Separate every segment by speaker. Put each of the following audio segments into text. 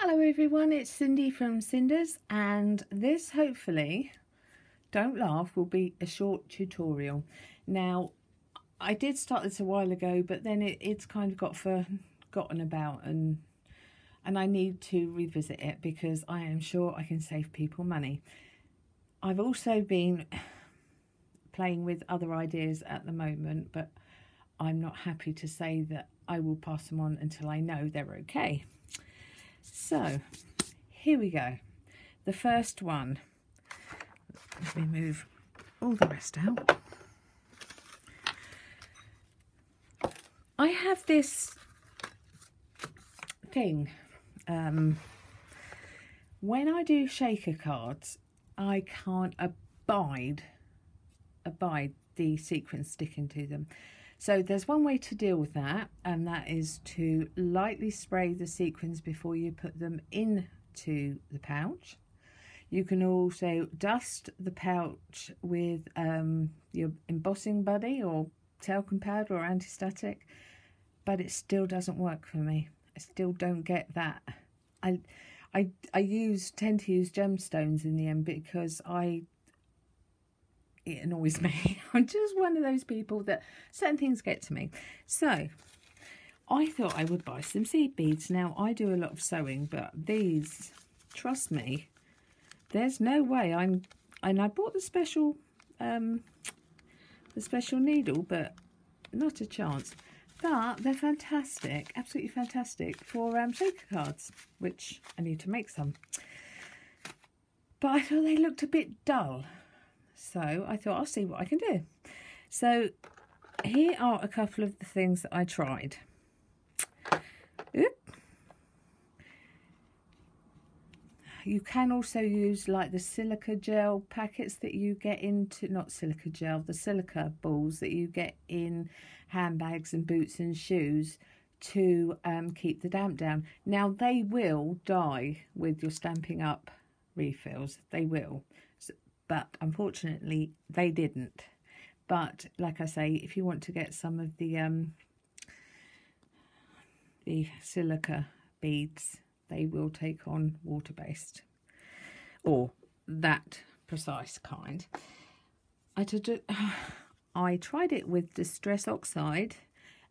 Speaker 1: Hello everyone, it's Cindy from Cinders, and this hopefully, don't laugh, will be a short tutorial. Now, I did start this a while ago, but then it's kind of got forgotten about, and I need to revisit it because I am sure I can save people money. I've also been playing with other ideas at the moment, but I'm not happy to say that I will pass them on until I know they're okay. So here we go. The first one, let me move all the rest out. I have this thing, when I do shaker cards, I can't abide the sequins sticking to them. So there's one way to deal with that, and that is to lightly spray the sequins before you put them into the pouch. You can also dust the pouch with your embossing buddy or talcum powder or anti-static, but it still doesn't work for me. I still don't get that. I tend to use gemstones in the end because it annoys me. I'm just one of those people that certain things get to me. So I thought I would buy some seed beads. Now I do a lot of sewing, but these, trust me, there's no way and I bought the special needle, but not a chance. But they're fantastic, absolutely fantastic for shaker cards, which I need to make some. But I thought they looked a bit dull. So I thought I'll see what I can do. So here are a couple of the things that I tried. Oop. You can also use like the silica gel packets that you get into, not silica gel, the silica balls that you get in handbags and boots and shoes to keep the damp down. Now they will die with your Stampin' Up refills, they will. But unfortunately they didn't. But like I say, if you want to get some of the silica beads, they will take on water-based, or that precise kind. I tried it with Distress Oxide.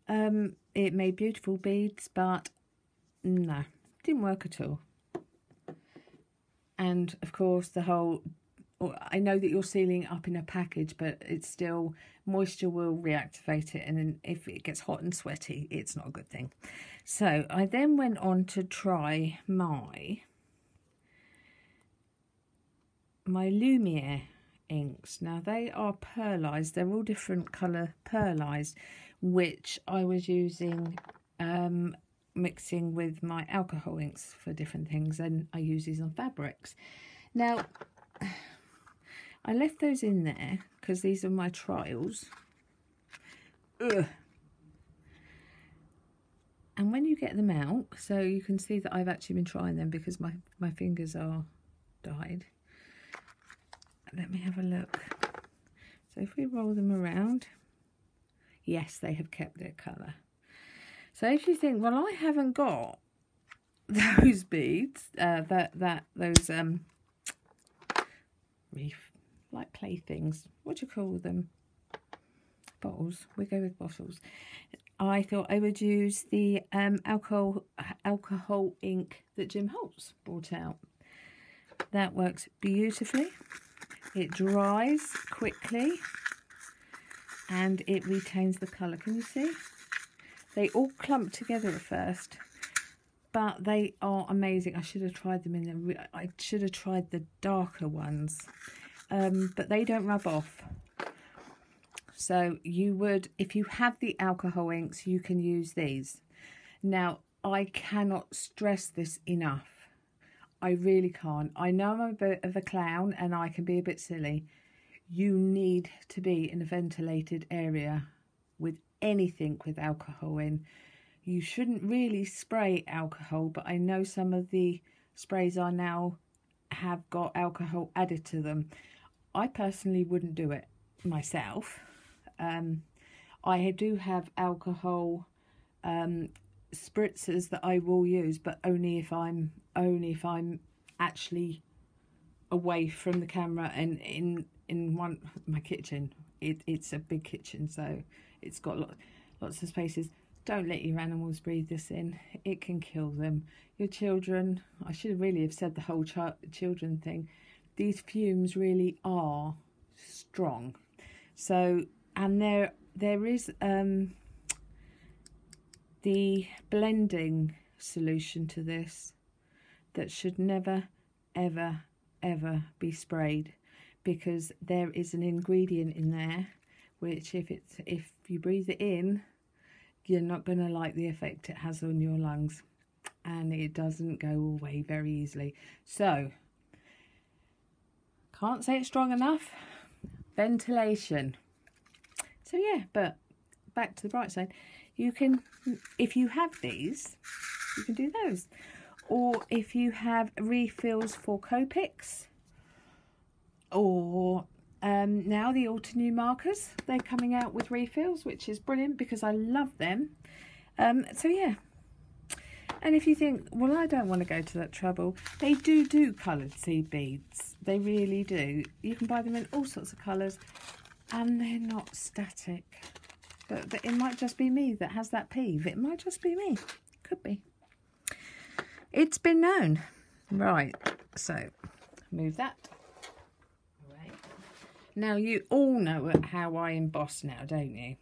Speaker 1: It made beautiful beads, but no, didn't work at all. And of course the whole, I know that you're sealing it up in a package, but it's still, moisture will reactivate it, and then if it gets hot and sweaty, it's not a good thing. So I then went on to try my Lumiere inks. Now they are pearlized, they're all different colour pearlized, which I was using, mixing with my alcohol inks for different things, and I use these on fabrics. Now I left those in there because these are my trials. Ugh. And when you get them out, so you can see that I've actually been trying them because my fingers are dyed. Let me have a look. So if we roll them around, yes, they have kept their colour. So if you think, well, I haven't got those beads, those like playthings, what do you call them? Bottles. We go with bottles. I thought I would use the alcohol ink that Jim Holtz brought out. That works beautifully. It dries quickly and it retains the colour. Can you see? They all clump together at first, but they are amazing. I should have tried them I should have tried the darker ones, but they don't rub off. So you would, if you have the alcohol inks, you can use these. Now, I cannot stress this enough. I really can't. I know I'm a bit of a clown and I can be a bit silly. You need to be in a ventilated area with anything with alcohol in. You shouldn't really spray alcohol, but I know some of the sprays are now have got alcohol added to them. I personally wouldn't do it myself. I do have alcohol spritzers that I will use, but only if I'm actually away from the camera and in my kitchen. It's a big kitchen, so it's got lots of spaces. Don't let your animals breathe this in. It can kill them. Your children, I should really have said the whole children thing. These fumes really are strong. So, and there is the blending solution to this that should never, ever, ever be sprayed, because there is an ingredient in there which if you breathe it in, you're not going to like the effect it has on your lungs, and it doesn't go away very easily. So, can't say it strong enough. Ventilation. So yeah, but back to the bright side. You can, if you have these, you can do those. Or if you have refills for Copics, or now the Altenew markers, they're coming out with refills, which is brilliant because I love them. So yeah. And if you think, well, I don't want to go to that trouble, they do coloured seed beads. They really do. You can buy them in all sorts of colours, and they're not static. But it might just be me that has that peeve. It might just be me. Could be. It's been known. Right, so move that. Right. Now, you all know how I emboss now, don't you?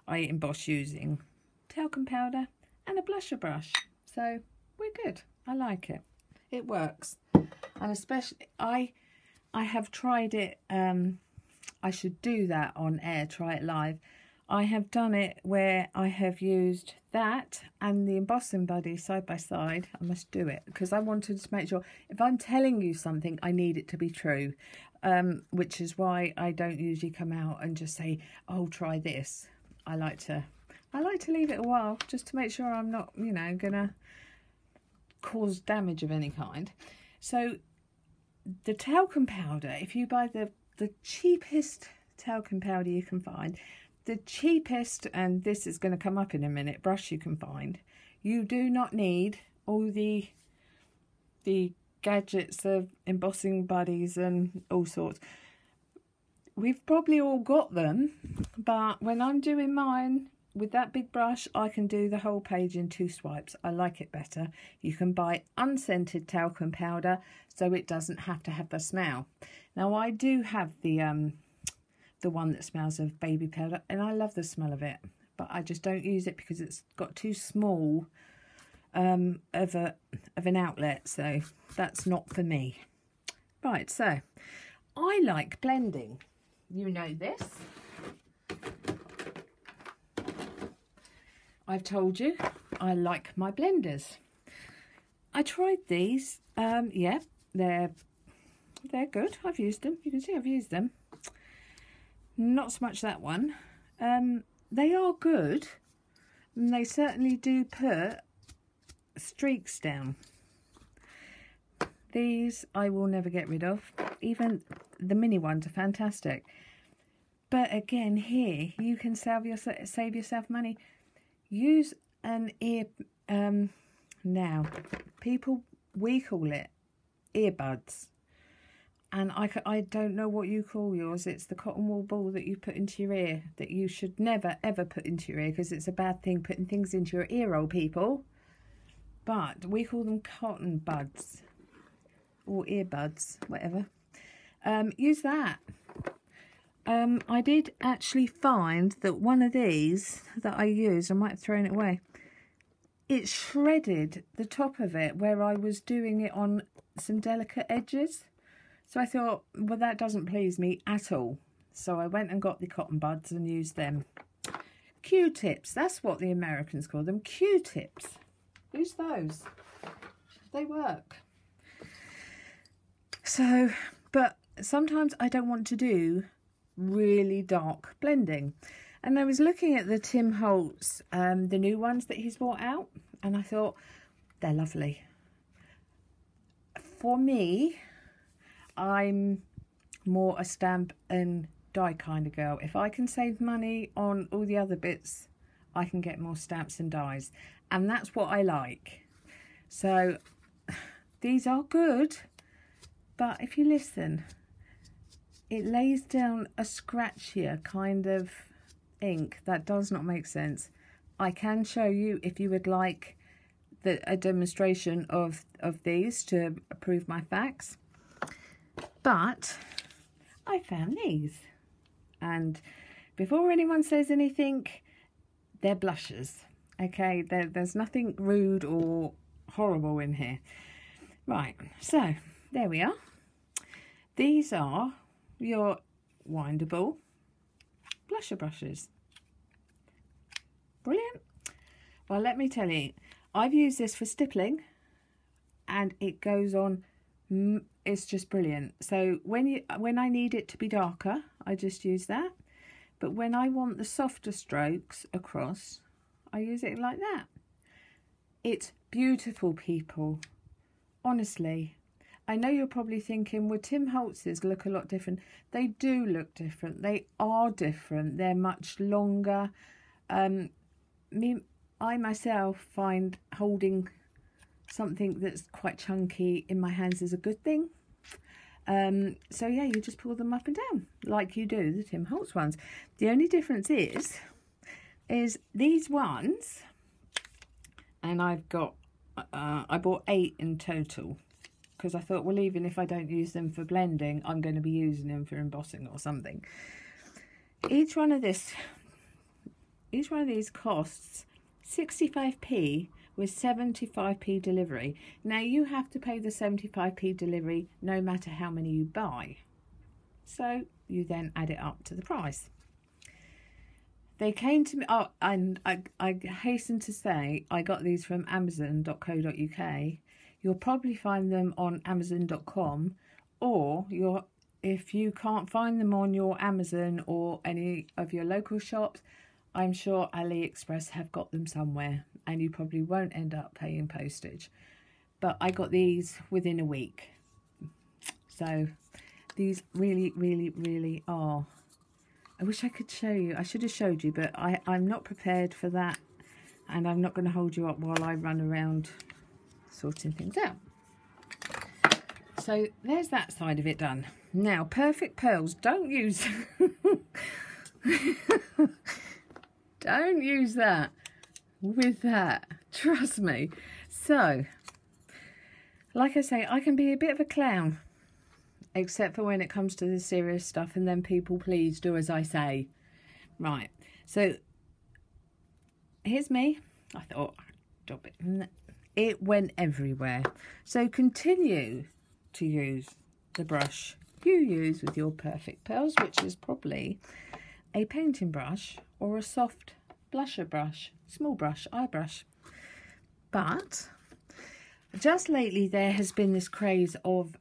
Speaker 1: I emboss using talcum powder and a blusher brush. So we're good. I like it. It works. And especially, I have tried it. I should do that on air, try it live. I have done it where I have used that and the embossing buddy side by side. I must do it because I wanted to make sure if I'm telling you something, I need it to be true, which is why I don't usually come out and just say, oh, try this. I like to leave it a while just to make sure I'm not, you know, gonna cause damage of any kind. So the talcum powder, if you buy the cheapest talcum powder you can find, the cheapest, and this is going to come up in a minute, brush you can find, you do not need all the gadgets of embossing buddies and all sorts. We've probably all got them, but when I'm doing mine with that big brush, I can do the whole page in 2 swipes. I like it better. You can buy unscented talcum powder, so it doesn't have to have the smell. Now, I do have the one that smells of baby powder, and I love the smell of it, but I just don't use it because it's got too small of an outlet, so that's not for me. Right, so I like blending. You know this. I've told you I like my blenders. I tried these. Yeah, they're good. I've used them. You can see I've used them. Not so much that one. They are good, and they certainly do put streaks down. These I will never get rid of. Even the mini ones are fantastic. But again, here you can save yourself money. Use an ear. Now, we call it earbuds. And I don't know what you call yours. It's the cotton wool ball that you put into your ear that you should never, ever put into your ear because it's a bad thing putting things into your ear, old people. But we call them cotton buds or earbuds, whatever. Use that. I did actually find that one of these that I used, I might have thrown it away, it shredded the top of it where I was doing it on some delicate edges. So I thought, well, that doesn't please me at all. So I went and got the cotton buds and used them. Q-tips, that's what the Americans call them, Q-tips. Use those. They work. So, but sometimes I don't want to do really dark blending. And I was looking at the Tim Holtz, the new ones that he's brought out, and I thought, they're lovely. For me, I'm more a stamp and die kind of girl. If I can save money on all the other bits, I can get more stamps and dies. and that's what I like. So these are good, but if you listen, it lays down a scratchier kind of ink that does not make sense. I can show you if you would like a demonstration of these to prove my facts, but I found these, and before anyone says anything, they're blushes. Okay, there's nothing rude or horrible in here. Right, so there we are. These are your windable blusher brushes. Brilliant. Well, let me tell you, I've used this for stippling and it goes on, it's just brilliant. So when I need it to be darker, I just use that. But when I want the softer strokes across, I use it like that. It's beautiful, people. Honestly. I know you're probably thinking, well, Tim Holtz's look a lot different. They do look different. They are different. They're much longer. I myself find holding something that's quite chunky in my hands is a good thing. So yeah, you just pull them up and down like you do the Tim Holtz ones. The only difference is these ones, and I've got, I bought 8 in total, because I thought, well, even if I don't use them for blending, I'm going to be using them for embossing or something. Each one of these costs 65p with 75p delivery. Now you have to pay the 75p delivery no matter how many you buy. So you then add it up to the price. They came to me, oh, and I hasten to say, I got these from amazon.co.uk. You'll probably find them on amazon.com, or if you can't find them on your Amazon or any of your local shops, I'm sure AliExpress have got them somewhere, and you probably won't end up paying postage. But I got these within a week. So these really, really, really are. I wish I could show you. I should have showed you, but I'm not prepared for that. And I'm not going to hold you up while I run around sorting things out. So there's that side of it done. Now, perfect pearls. Don't use... Don't use that with that. Trust me. So, like I say, I can be a bit of a clown. Except for when it comes to the serious stuff. And then people, please do as I say. Right. So, here's me. I thought, drop it. It went everywhere. So, continue to use the brush you use with your perfect pearls, which is probably a painting brush or a soft blusher brush, small brush, eye brush. But just lately there has been this craze of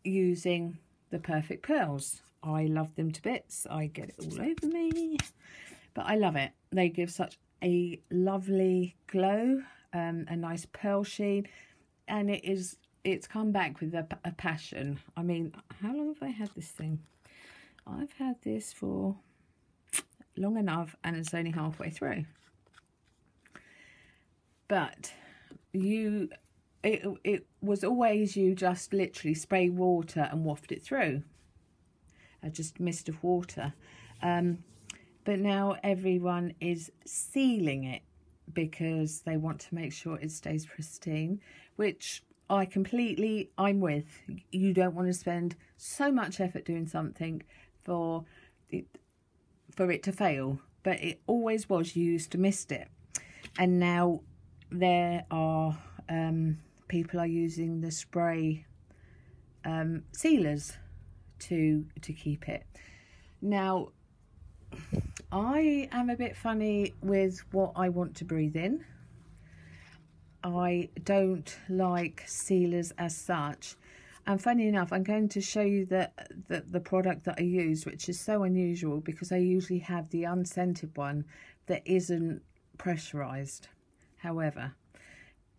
Speaker 1: using the perfect pearls. I love them to bits. I get it all over me, but I love it. They give such a lovely glow, a nice pearl sheen, and it's come back with a passion. I mean, how long have I had this thing? I've had this for long enough, and it's only halfway through. But it was always you just literally spray water and waft it through. Just mist of water. But now everyone is sealing it because they want to make sure it stays pristine, which I'm with. You don't want to spend so much effort doing something for it to fail, but it always was. You used to mist it, and now there are people are using the spray sealers to keep it. Now, I am a bit funny with what I want to breathe in. I don't like sealers as such. And funny enough, I'm going to show you the product that I use, which is so unusual because I usually have the unscented one that isn't pressurized. However,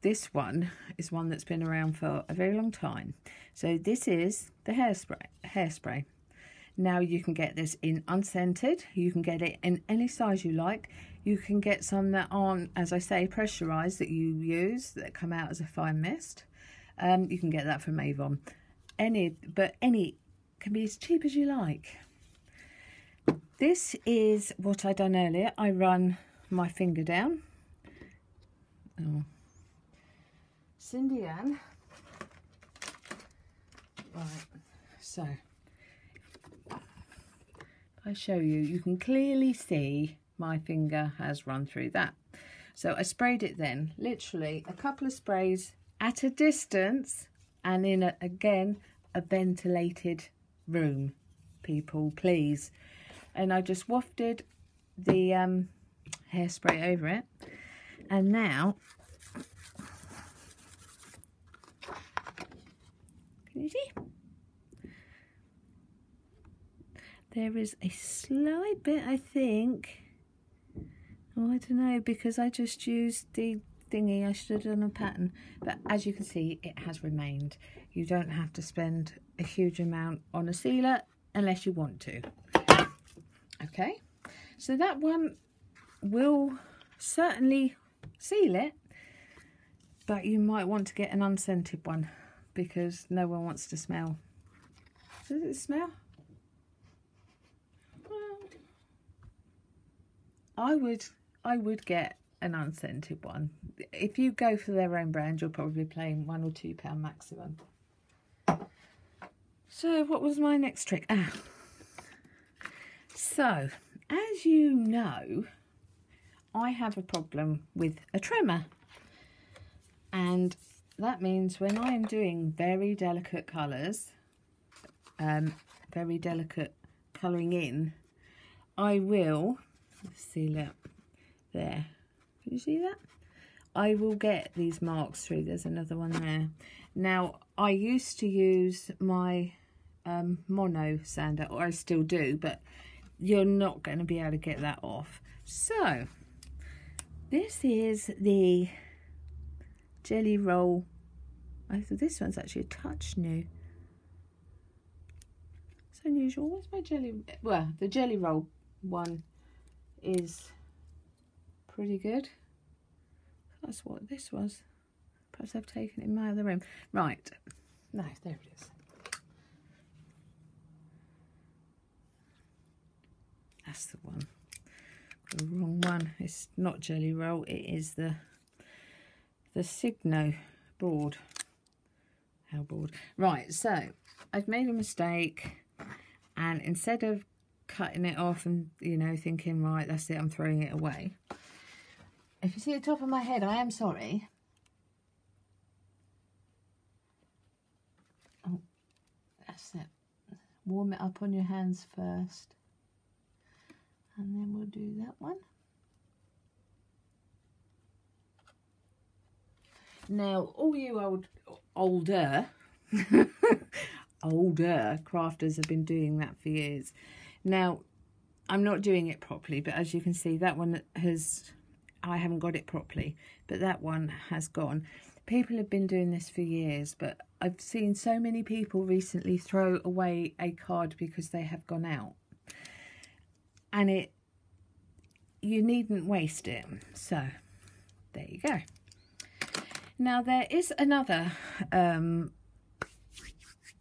Speaker 1: this one is one that's been around for a very long time. So this is the hairspray. Now you can get this in unscented. You can get it in any size you like. You can get some that aren't, as I say, pressurised, that you use, that come out as a fine mist. You can get that from Avon. Any can be as cheap as you like. This is what I done earlier. I run my finger down. Oh. Cindy Ann. Right, so if I show you, you can clearly see my finger has run through that. So I sprayed it then, literally a couple of sprays at a distance and in again a ventilated room, people, please. And I just wafted the hairspray over it, and now can you see? There is a slight bit, I think. Oh, I don't know, because I just used the thingy. I should have done a pattern. But as you can see, it has remained. You don't have to spend a huge amount on a sealer unless you want to. Okay, so that one will certainly seal it, but you might want to get an unscented one because no one wants to smell. Does it smell? I would get an unscented one. If you go for their own brand, you're probably paying £1 or £2 maximum. So what was my next trick? So as you know, I have a problem with a tremor, and that means when I am doing very delicate colours, very delicate colouring in, I will seal it there. Can you see that? I will get these marks through. There's another one there. Now I used to use my mono sander, or I still do, but you're not going to be able to get that off. So this is the Jelly Roll. I thought this one's actually a touch new. It's unusual. Where's my jelly? Well, the Jelly Roll one is pretty good. That's what this was. Perhaps I've taken it in my other room. Right. No, there it is. That's the one. The wrong one. It's not Jelly Roll. It is the Signo board. How board? Right. So I've made a mistake, and instead of cutting it off and, you know, thinking, right, that's it, I'm throwing it away. If you see the top of my head, I am sorry. Oh, that's it. Warm it up on your hands first. And then we'll do that one. Now, all you older crafters have been doing that for years. Now, I'm not doing it properly, but as you can see, that one I haven't got it properly, but that one has gone. People have been doing this for years, but I've seen so many people recently throw away a card because they have gone out. And you needn't waste it. So there you go. Now there is another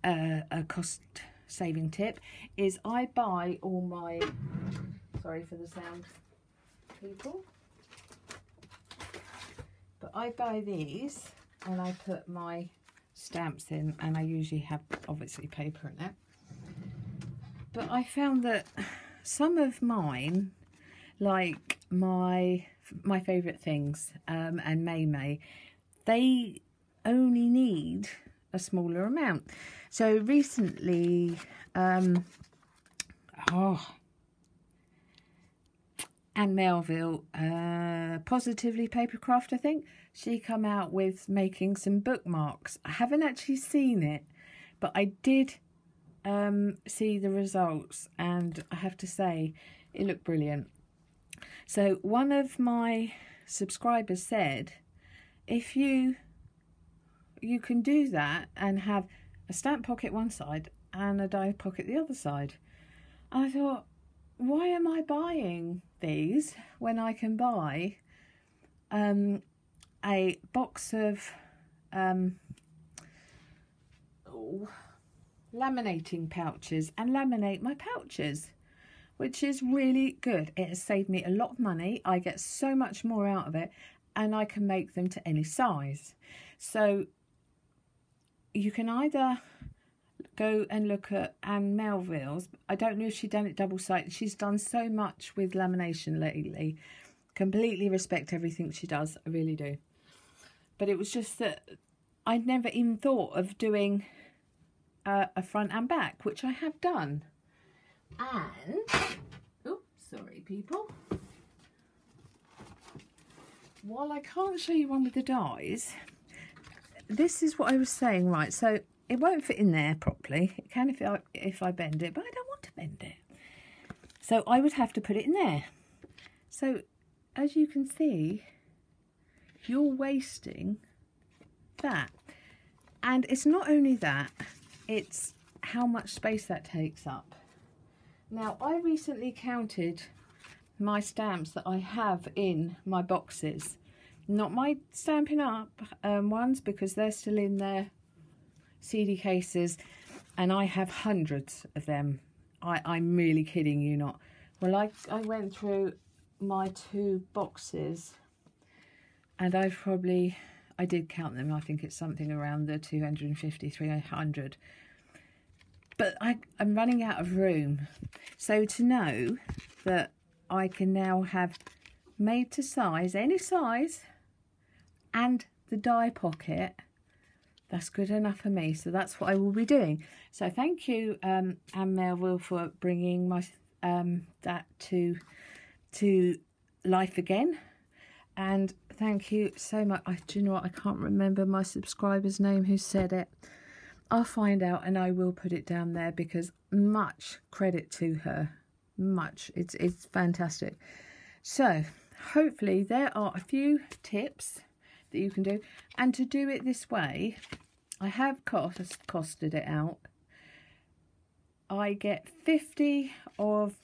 Speaker 1: a cost saving tip, is I buy all my, sorry for the sound, people, but I buy these and I put my stamps in, and I usually have obviously paper in it. But I found that some of mine, like my favourite things and May, they only need a smaller amount. So recently, Anne Melville, Positively Papercraft, I think, she come out with making some bookmarks. I haven't actually seen it, but I did see the results, and I have to say it looked brilliant. So one of my subscribers said, if you can do that and have a stamp pocket one side and a die pocket the other side. And I thought, why am I buying these when I can buy a box of laminating pouches and laminate my pouches, which is really good. It has saved me a lot of money. I get so much more out of it, and I can make them to any size. So you can either go and look at Anne Melville's. I don't know if she's done it double-sided. She's done so much with lamination lately. Completely respect everything she does. I really do. But it was just that I'd never even thought of doing a front and back, which I have done. And, oh, sorry people. While I can't show you one with the dies, this is what I was saying, right? So it won't fit in there properly. It can if I bend it, but I don't want to bend it. So I would have to put it in there. So as you can see, you're wasting that. And it's not only that, it's how much space that takes up. Now, I recently counted my stamps that I have in my boxes. Not my Stampin' Up ones, because they're still in their CD cases, and I have hundreds of them. I'm really kidding you not. Well, I went through my 2 boxes, and I did count them. I think it's something around the 250, 300. But I'm running out of room. So to know that I can now have made to size, any size, and the die pocket, that's good enough for me. So that's what I will be doing. So thank you, Anne Melville, for bringing my that to life again. And thank you so much. Do you know what? I can't remember my subscriber's name who said it. I'll find out and I will put it down there, because much credit to her. Much. It's fantastic. So hopefully there are a few tips that you can do. And to do it this way, I have costed it out. I get 50 of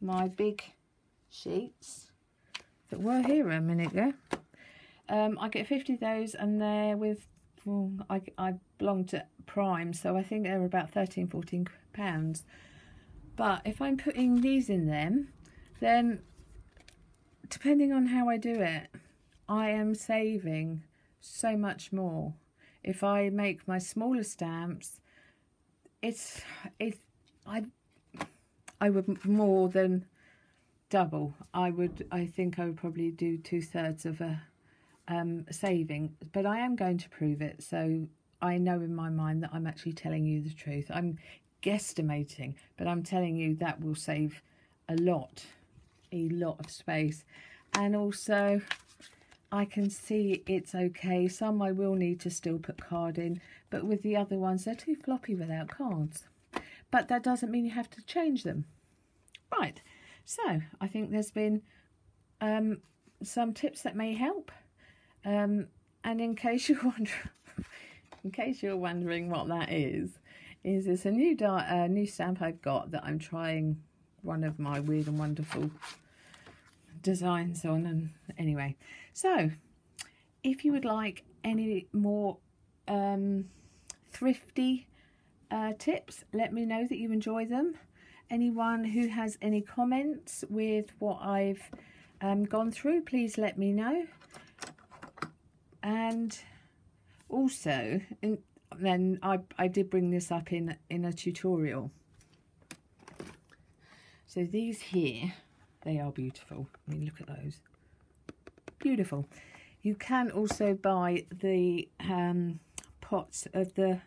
Speaker 1: my big sheets that were here a minute ago. I get 50 of those, and they're with, well, I belong to Prime, so I think they're about £13–14. But if I'm putting these in them, then depending on how I do it, I am saving so much more. If I make my smaller stamps, I would more than double. I think I would probably do 2/3 of a saving, but I am going to prove it, so I know in my mind that I'm actually telling you the truth. I'm guesstimating, but I'm telling you that will save a lot of space. And also I can see it's okay. Some I will need to still put card in, but with the other ones, they're too floppy without cards. But that doesn't mean you have to change them. Right, so I think there's been some tips that may help. And in case you're wondering what that is it's a new stamp I've got that I'm trying one of my weird and wonderful designs on. And anyway, so if you would like any more thrifty tips, let me know that you enjoy them. Anyone who has any comments with what I've gone through, please let me know. And also, then I did bring this up in a tutorial. So these here, they are beautiful. I mean, look at those. Beautiful. You can also buy the pots of the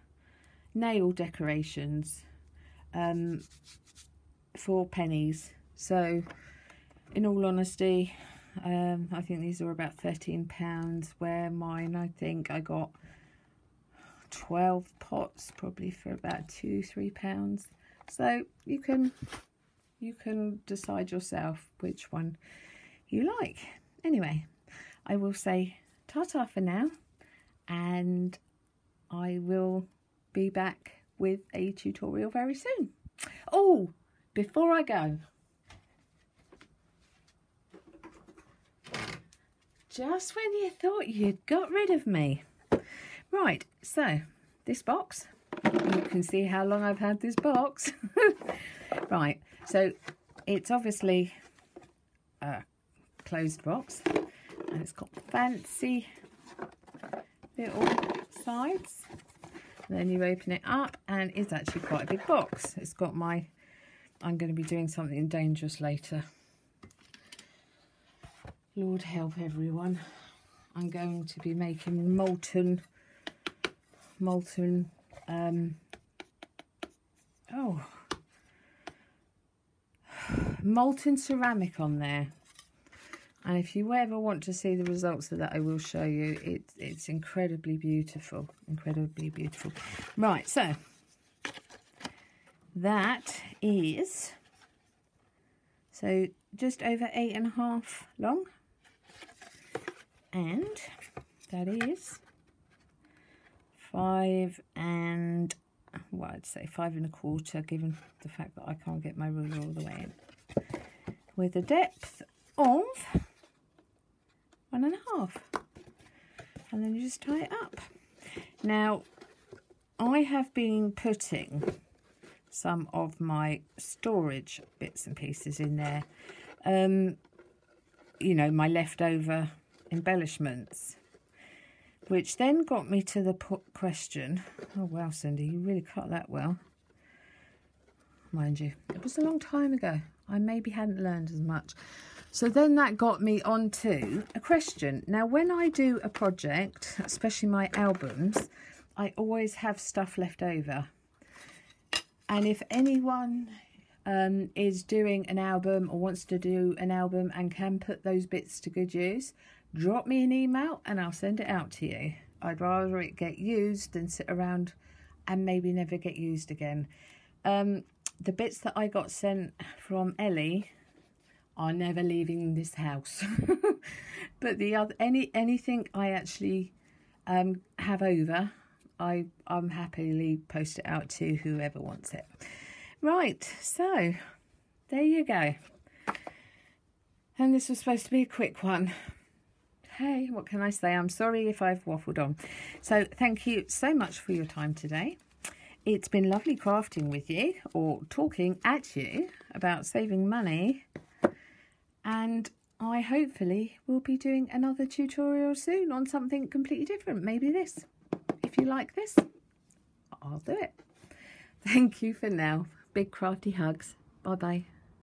Speaker 1: nail decorations for pennies. So in all honesty, I think these are about £13, where mine, I think I got 12 pots probably for about £2–3. So you can decide yourself which one you like. Anyway, I will say ta-ta for now, and I will be back with a tutorial very soon. Oh, before I go, Just when you thought you'd got rid of me. Right, so this box, you can see how long I've had this box. Right, so it's obviously a closed box, and it's got fancy little sides. And then you open it up, and it's actually quite a big box. It's got my, I'm going to be doing something dangerous later. Lord help everyone. I'm going to be making molten ceramic on there. And if you ever want to see the results of that, I will show you. It's incredibly beautiful, incredibly beautiful. Right, so that is just over 8.5 long, and that is 5 and, well, I'd say 5.25, given the fact that I can't get my ruler all the way in, with a depth of 1.5, and then you just tie it up. Now, I have been putting some of my storage bits and pieces in there, you know, my leftover embellishments, which then got me to the question, oh wow, Cindy, you really cut that well. Mind you, it was a long time ago. I maybe hadn't learned as much. So then that got me onto a question. Now, when I do a project, especially my albums, I always have stuff left over. And if anyone is doing an album or wants to do an album and can put those bits to good use, drop me an email and I'll send it out to you. I'd rather it get used than sit around and maybe never get used again. The bits that I got sent from Ellie are never leaving this house. But the other, anything I actually have over, I'm happily post it out to whoever wants it. Right, so there you go. And this was supposed to be a quick one. Hey, what can I say? I'm sorry if I've waffled on. So thank you so much for your time today. It's been lovely crafting with you, or talking at you about saving money. And I hopefully will be doing another tutorial soon on something completely different. Maybe this. If you like this, I'll do it. Thank you for now. Big crafty hugs. Bye-bye.